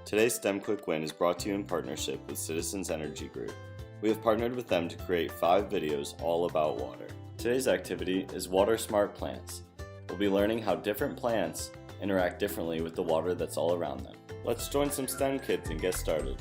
Today's STEM Quick Win is brought to you in partnership with Citizens Energy Group. We have partnered with them to create 5 videos all about water. Today's activity is Water Smart Plants. We'll be learning how different plants interact differently with the water that's all around them. Let's join some STEM kids and get started.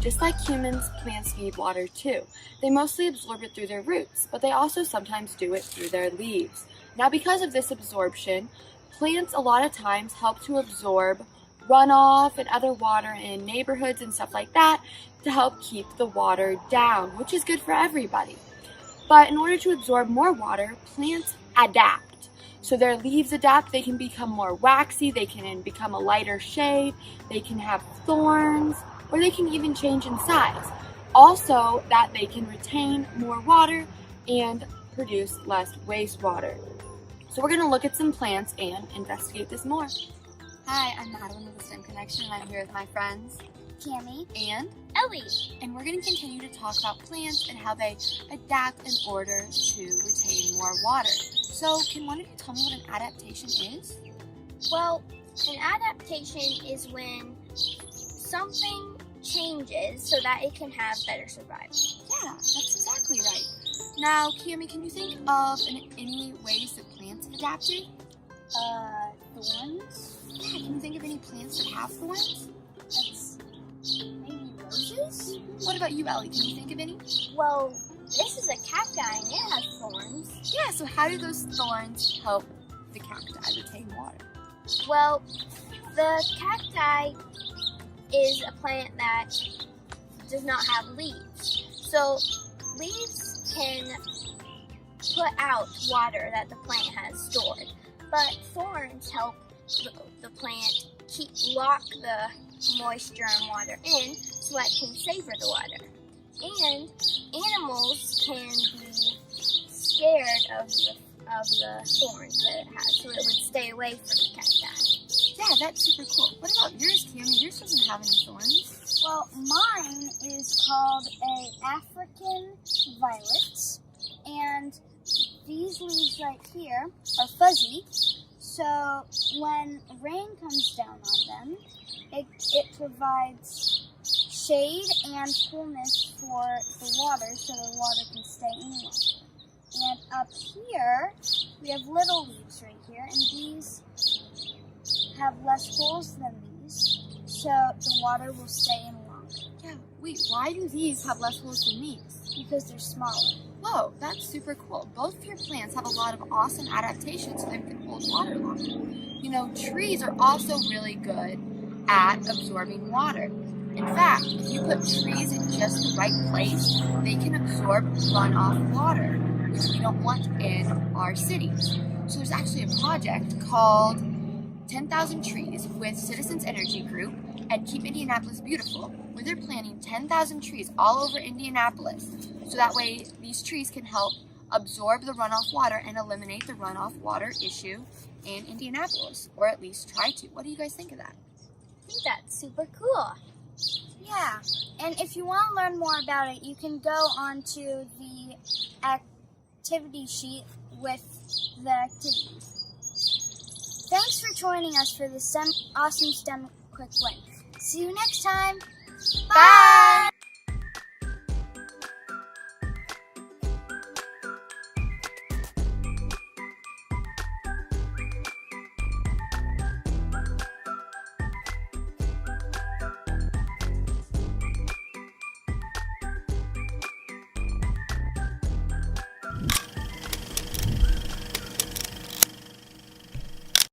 Just like humans, plants need water too. They mostly absorb it through their roots, but they also sometimes do it through their leaves. Now, because of this absorption, plants a lot of times help to absorb runoff and other water in neighborhoods and stuff like that to help keep the water down, which is good for everybody. But in order to absorb more water, plants adapt. So their leaves adapt, they can become more waxy, they can become a lighter shade, they can have thorns, or they can even change in size. Also, that they can retain more water and produce less wastewater. So we're gonna look at some plants and investigate this more. Hi, I'm Madeline of the STEM Connection, and I'm here with my friends, Tammy and Ellie. and we're gonna continue to talk about plants and how they adapt in order to retain more water. So can one of you tell me what an adaptation is? Well, an adaptation is when something changes so that it can have better survival. Yeah, that's exactly right. Now, Cami, can you think of any ways that plants adapted? Thorns? Yeah, can you think of any plants that have thorns? That's maybe roses? What about you, Ellie? Can you think of any? Well, this is a cacti and it has thorns. Yeah, so how do those thorns help the cacti retain water? Well, the cacti is a plant that does not have leaves. So leaves can put out water that the plant has stored, but thorns help the plant lock the moisture and water in so it can savor the water. And animals can be scared of the thorns that it has, so it would stay away from the cacti. Yeah, that's super cool. What about yours, Cami? Yours doesn't have any thorns. Well, mine is called a African violet, and these leaves right here are fuzzy, so when rain comes down on them, it provides shade and coolness for the water so the water can stay in longer. And up here, we have little leaves right here, and these have less holes than these, so the water will stay in longer. Yeah, wait, why do these have less holes than these? Because they're smaller. Whoa, that's super cool. Both of your plants have a lot of awesome adaptations so they can hold water longer. You know, trees are also really good at absorbing water. In fact, if you put trees in just the right place, they can absorb runoff water, which we don't want in our cities. So there's actually a project called 10,000 Trees with Citizens Energy Group and Keep Indianapolis Beautiful, where they're planting 10,000 trees all over Indianapolis. So that way these trees can help absorb the runoff water and eliminate the runoff water issue in Indianapolis, or at least try to. What do you guys think of that? I think that's super cool. Yeah, and if you want to learn more about it, you can go onto the activity sheet with the activities. Thanks for joining us for this awesome STEM Quick Win. See you next time. Bye!